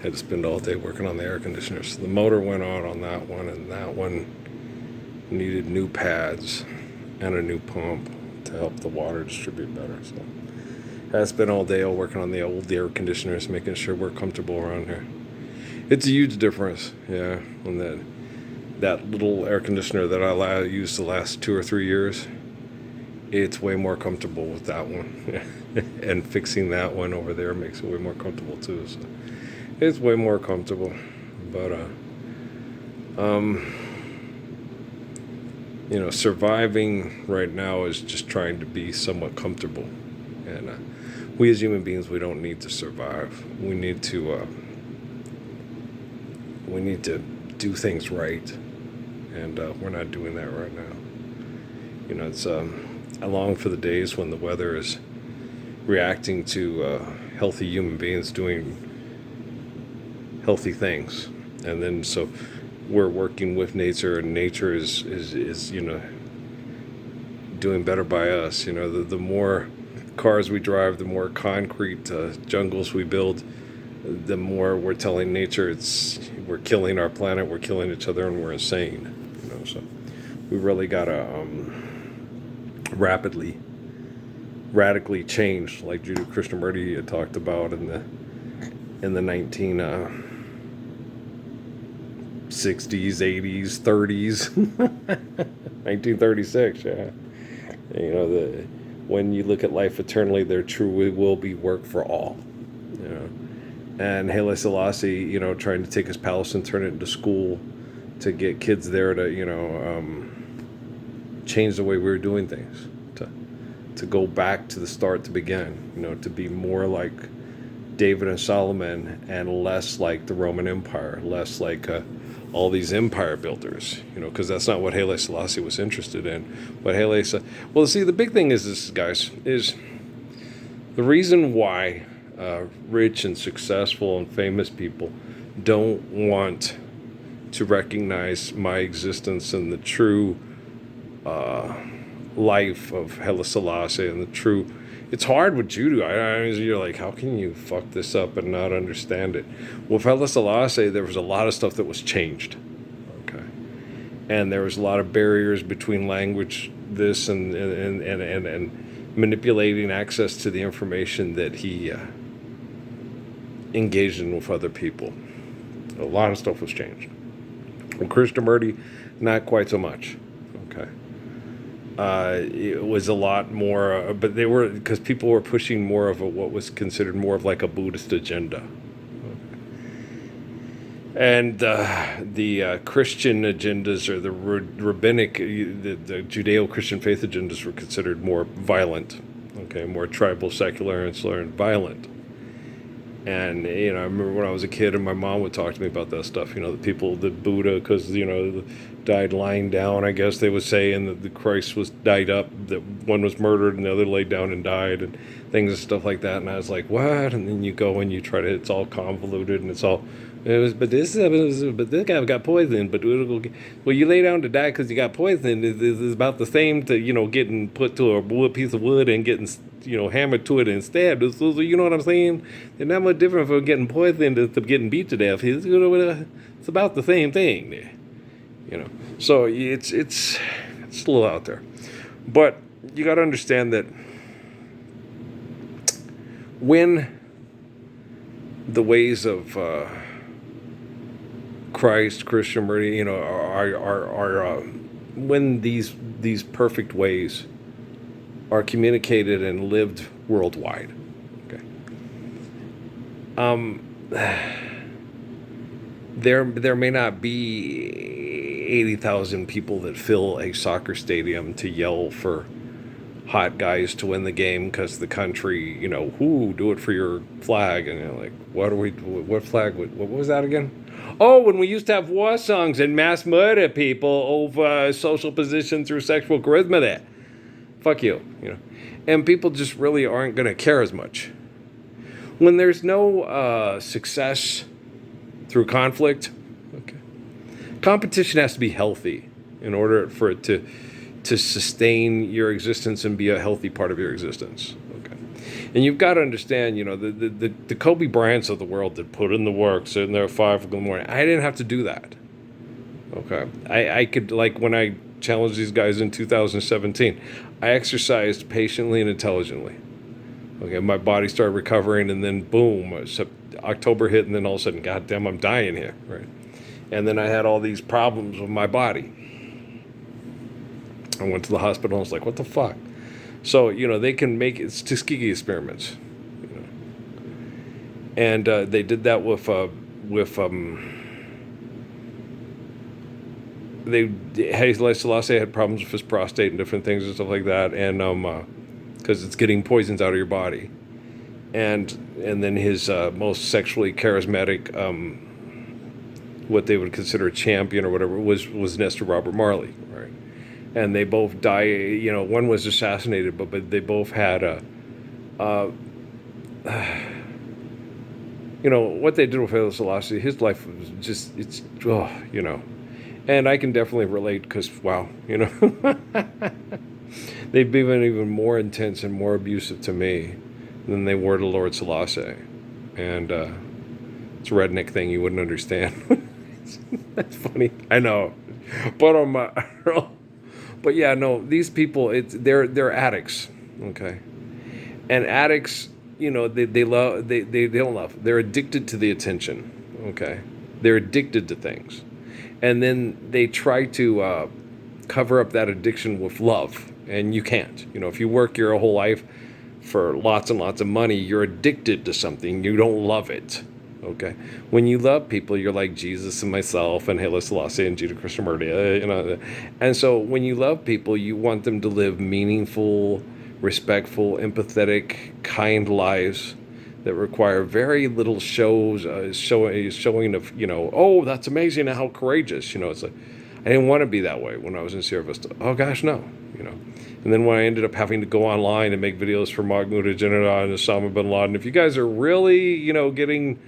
Had to spend all day working on the air conditioners. The motor went out on that one, and that one needed new pads and a new pump to help the water distribute better. So had to spend all day working on the old air conditioners, making sure we're comfortable around here. It's a huge difference, yeah, on that little air conditioner that I used the last 2 or 3 years. It's way more comfortable with that one. And fixing that one over there makes it way more comfortable too. So it's way more comfortable. But surviving right now is just trying to be somewhat comfortable. And we as human beings, we don't need to survive. We need to do things right, and we're not doing that right now. It's I long for the days when the weather is reacting to healthy human beings doing healthy things, and then so we're working with nature, and nature is doing better by us. The more cars we drive, the more concrete jungles we build, the more we're telling nature we're killing our planet, we're killing each other, and we're insane. So we really gotta radically change, like Judy Krishnamurti had talked about in the 1960s, 80s, 30s, 1936. Yeah, when you look at life eternally, there truly will be work for all. And Haile Selassie, trying to take his palace and turn it into school to get kids there to, change the way we were doing things, to go back to the start to begin, to be more like David and Solomon and less like the Roman Empire, less like all these empire builders, because that's not what Haile Selassie was interested in. But well, see, the big thing is this, guys, is the reason why rich and successful and famous people don't want to recognize my existence and the true life of Haile Selassie and the true. It's hard with judo. You're like, how can you fuck this up and not understand it? Well, with Haile Selassie, there was a lot of stuff that was changed. Okay, and there was a lot of barriers between language, this and manipulating access to the information that he engaged in with other people. A lot of stuff was changed. With Krishnamurti, not quite so much. Okay. It was a lot more, but they were, because people were pushing more of what was considered more of like a Buddhist agenda. Okay. And the Christian agendas, or the rabbinic, the Judeo-Christian faith agendas were considered more violent. Okay, more tribal, secular, insular, and violent. And, I remember when I was a kid and my mom would talk to me about that stuff, the people, the Buddha, because, died lying down, I guess they would say, and the Christ was died up, that one was murdered and the other laid down and died, and things and stuff like that. And I was like, what? And then you go and you try to, it's all convoluted, and but this guy got poisoned, but well, you lay down to die because you got poisoned is about the same to, getting put to a piece of wood and getting, hammered to it and stabbed. So, you know what I'm saying? They're not much different from getting poisoned to getting beat to death. It's about the same thing. So it's a little out there, but you got to understand that when the ways of Christ, Krishnamurti, are when these perfect ways are communicated and lived worldwide. Okay. There may not be 80,000 people that fill a soccer stadium to yell for hot guys to win the game because the country, do it for your flag. And you're like, what flag? What was that again? Oh, when we used to have war songs and mass murder people over social position through sexual charisma there. Fuck you, And people just really aren't going to care as much. When there's no success through conflict, okay, competition has to be healthy in order for it to sustain your existence and be a healthy part of your existence. Okay. And you've got to understand, the Kobe Bryants of the world that put in the work, sitting there at 5 in the morning. I didn't have to do that. Okay. I could, like, when I challenged these guys in 2017, I exercised patiently and intelligently. Okay. My body started recovering, and then boom, October hit, and then all of a sudden, goddamn, I'm dying here. Right. And then I had all these problems with my body. I went to the hospital and I was like, what the fuck? So, they can make it Tuskegee experiments. And they did that with Haile Selassie had problems with his prostate and different things and stuff like that, and because it's getting poisons out of your body, and then his most sexually charismatic, what they would consider a champion or whatever, was Nestor Robert Marley, right? And they both died. One was assassinated, but they both had what they did with Haile Selassie. His life was just and I can definitely relate because wow, they've been even more intense and more abusive to me than they were to Lord Selassie, and it's a redneck thing you wouldn't understand. That's funny, I know, but but yeah, no, these people, they're addicts, okay, and addicts, they love, they don't love, they're addicted to the attention, okay, they're addicted to things, and then they try to cover up that addiction with love, and you can't. If you work your whole life for lots and lots of money, you're addicted to something, you don't love it. Okay, when you love people, you're like Jesus and myself and Haile Selassie and Jita Krishnamurti, and so when you love people, you want them to live meaningful, respectful, empathetic, kind lives that require very little showing of, oh, that's amazing and how courageous, it's like, I didn't want to be that way when I was in Sierra Vista. Oh gosh, no, And then when I ended up having to go online and make videos for Mahmoud Ahmadinejad and Osama bin Laden, if you guys are really, getting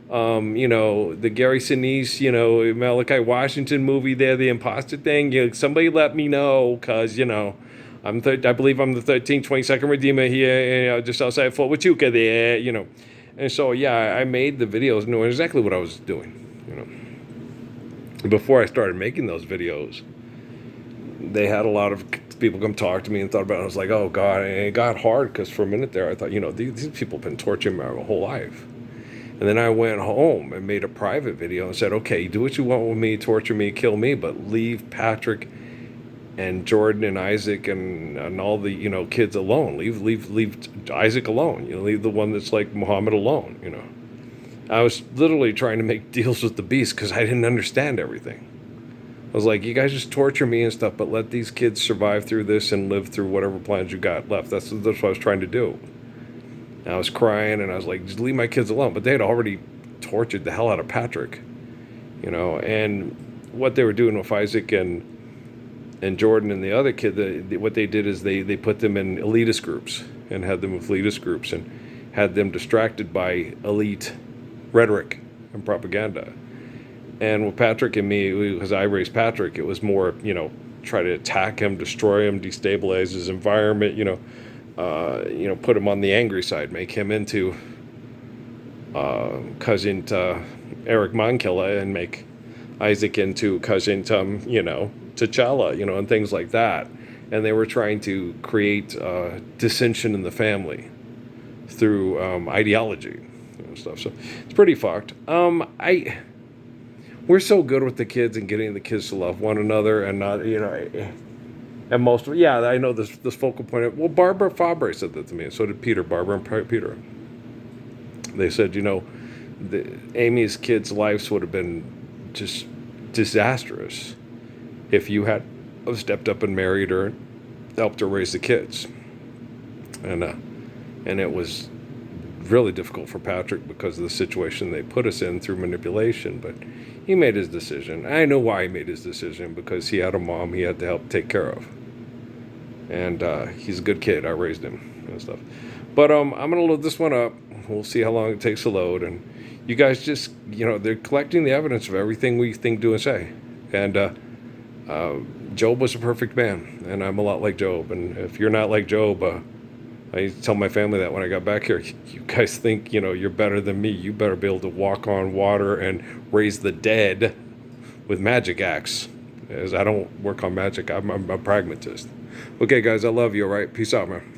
the Gary Sinise, Malachi Washington movie there, the imposter thing, somebody let me know, because, I believe I'm the 22nd Redeemer here, just outside Fort Huachuca there, And so, yeah, I made the videos knowing exactly what I was doing, Before I started making those videos, they had a lot of people come talk to me and thought about it. I was like, oh, God, and it got hard because for a minute there, I thought, these people have been torturing me my whole life. And then I went home and made a private video and said, okay, do what you want with me, torture me, kill me, but leave Patrick and Jordan and Isaac and all the, kids alone. Leave Isaac alone. Leave the one that's like Muhammad alone, I was literally trying to make deals with the beast because I didn't understand everything. I was like, you guys just torture me and stuff, but let these kids survive through this and live through whatever plans you got left. That's what I was trying to do. And I was crying, and I was like, just leave my kids alone. But they had already tortured the hell out of Patrick, And what they were doing with Isaac and Jordan and the other kid, what they did is they put them in elitist groups and had them with elitist groups and had them distracted by elite rhetoric and propaganda. And with Patrick and me, because I raised Patrick, it was more, try to attack him, destroy him, destabilize his environment, put him on the angry side, make him into cousin to Eric Monkilla, and make Isaac into cousin to, T'Challa, and things like that. And they were trying to create dissension in the family through ideology and stuff. So it's pretty fucked. We're so good with the kids and getting the kids to love one another and not, and most of, yeah, I know this focal point. Well, Barbara Fabre said that to me, and so did Barbara and Peter. They said, Amy's kids' lives would have been just disastrous if you had stepped up and married her, helped her raise the kids. And it was really difficult for Patrick because of the situation they put us in through manipulation, but he made his decision. I know why he made his decision, because he had a mom he had to help take care of. And he's a good kid. I raised him and stuff. But I'm going to load this one up. We'll see how long it takes to load. And you guys just, they're collecting the evidence of everything we think, do, and say. And Job was a perfect man, and I'm a lot like Job. And if you're not like Job, I used to tell my family that when I got back here, you guys think, you're better than me. You better be able to walk on water and raise the dead with magic acts. As I don't work on magic, I'm a pragmatist. Okay, guys, I love you, all right? Peace out, man.